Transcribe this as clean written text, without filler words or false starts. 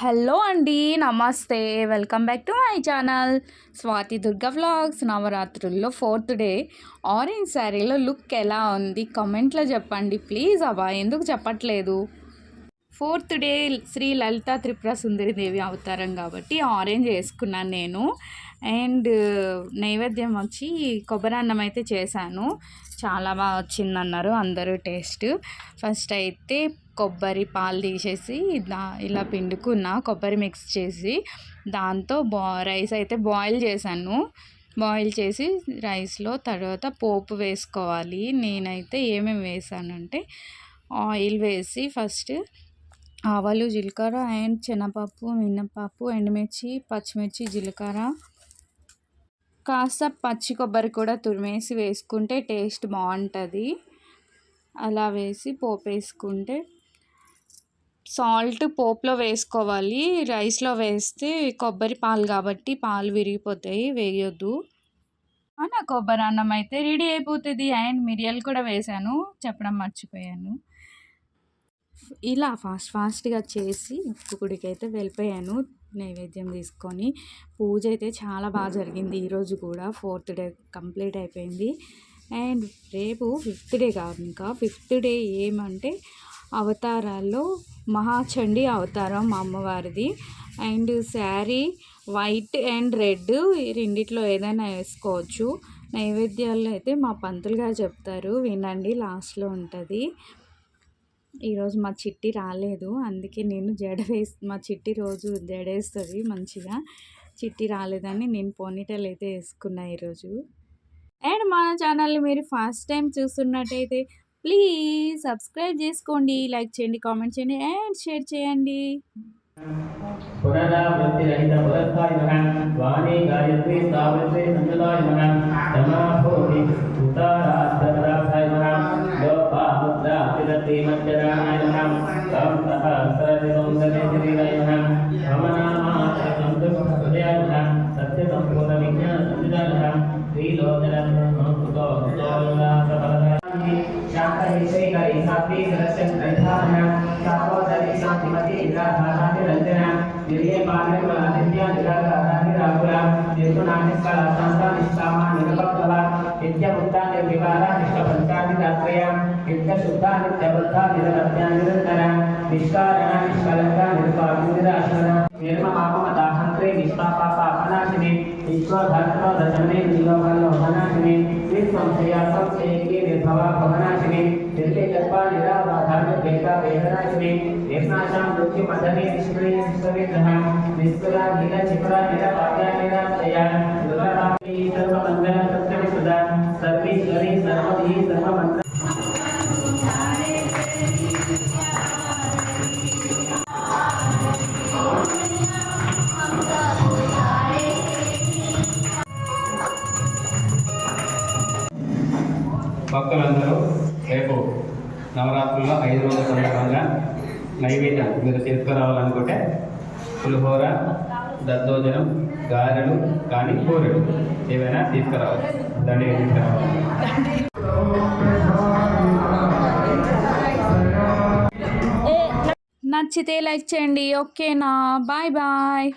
Hello అండి, నమస్తే. Welcome back to my channel Swathi Durga vlogs. నవరాత్రుల్లో 4th డే ఆరెంజ్ శారీలో లుక్ ఎలా ఉంది కామెంట్లో చెప్పండి ప్లీజ్. అబ్బా ఎందుకు చెప్పట్లేదు. 4th డే శ్రీ లలితా త్రిపుర సుందరి దేవి అవతారం కాబట్టి ఆరెంజ్ వేసుకున్నాను నేను. అండ్ నైవేద్యం వచ్చి కొబ్బరి అన్నం అయితే చేశాను. చాలా బాగా వచ్చిందన్నారు అందరూ టేస్ట్. ఫస్ట్ అయితే కొబ్బరి పాలు తీసేసి ఇలా పిండుకున్న కొబ్బరి మిక్స్ చేసి దాంతో రైస్ అయితే బాయిల్ చేశాను. బాయిల్ చేసి రైస్లో తర్వాత పోపు వేసుకోవాలి. నేనైతే ఏమేమి వేసానంటే ఆయిల్ వేసి ఫస్ట్ ఆవాలు, జీలకర్ర అండ్ శనగపప్పు, మినపప్పు, ఎండుమిర్చి, పచ్చిమిర్చి, జీలకర్ర, కాస్త పచ్చి కొబ్బరి కూడా తురిమేసి వేసుకుంటే టేస్ట్ బాగుంటుంది. అలా వేసి పోపు వేసుకుంటే సాల్ట్ పోపులో వేసుకోవాలి. రైస్లో వేస్తే కొబ్బరి పాలు కాబట్టి పాలు విరిగిపోతాయి, వేయొద్దు. నా కొబ్బరి అన్నం అయితే రెడీ అయిపోతుంది. అండ్ మిరియాలు కూడా వేసాను, చెప్పడం మర్చిపోయాను. ఇలా ఫాస్ట్గా చేసి గుడికి అయితే వెళ్ళిపోయాను నైవేద్యం తీసుకొని. పూజ అయితే చాలా బాగా జరిగింది. ఈరోజు కూడా 4th డే కంప్లీట్ అయిపోయింది. అండ్ రేపు 5th డే కాదు, ఇంకా 5th డే ఏమంటే అవతారాల్లో మహాచండీ అవతారం మా అమ్మవారిది. And sari white and red రెండిట్లో ఏదైనా వేసుకోవచ్చు. నైవేద్యాల్లో అయితే మా పంతులు గారు చెప్తారు, వినండి, లాస్ట్లో ఉంటుంది. ఈరోజు మా చిట్టి రాలేదు, అందుకే నేను మా చిట్టి రోజు జడేస్తుంది మంచిగా. చిట్టి రాలేదని నేను పోనీటైల్ అయితే వేసుకున్నా ఈరోజు. అండ్ మన ఛానల్ని మీరు ఫస్ట్ టైం చూస్తున్నట్టయితే ప్లీజ్ సబ్స్క్రైబ్ చేసుకోండి, లైక్ చేయండి, కామెంట్ చేయండి అండ్ షేర్ చేయండి. పునరావృత్తిరహిత పురస్థాయ నమః. వాణి గాయత్రి సావిత్రి సంయుతాయ నమః. నమః ఉత్తరార్థపదార్థాయ నమః. లోపాముద్రా తిరతి మధ్యరాణాయ నమః. తం సహస్రదివందనే శరీరాయ నమః. భవనామాత్ర సంతృప్తృదయాయ నమః. సత్య సంపూర్ణ విజ్ఞాన సంయుతాయ నమః. శ్రీలోచన సంస్కృతో శాంతహిషైకరి సాత్వి సరస్యం గ్రంథాన సాకోదరి శాంతిమతి ఇంద్రధాతాని రంజన నిర్యే పాలన ఆదిత్య నిరాధాని రాఘుల నిర్గుణానిష్కల శాంత నిష్కామ నిరపక్తవ నిత్యముక్త నిర్వివాద నిష్కపంచాది దాత్రయ నిత్య శుద్ధ నిత్యబుద్ధ నిరవత్య నిరంతర నిష్కారణ నిష్కలంక నిరుపాధి నిరాశన నిర్మమాపమ దాహంత్రే నిష్పాపాప అపనాశిని విశ్వధర్మ దశమనే నిలోకలోహనాశిని విశ్వంశయాసం సేకి నిర్భవ భవనాశిని నిర్వికల్ప నిరాధారణ వేద వేదనాశిని నిర్నాశం మృత్యు మదనే నిష్క్రియ నిష్క్రియ నిష్కుల నీల చిపుర నిరపాద్య నిరాశయ దుర్లభామి సర్వమంగళ సత్యం సుధా సర్వేశ్వరి సర్వధి సర్వమంత్ర. భక్తులందరూ రేపు నవరాత్రుల్లో 5 రోజుల సందర్భంగా నైవేద్యం మీరు తీసుకురావాలనుకుంటే పులిహోర, దద్దోజనం, గారెలు కానీ కూరలు ఏవైనా తీసుకురావాలి. దండిగా తీసుకురావాలి. నచ్చితే లైక్ చేయండి. ఓకేనా? Bye bye.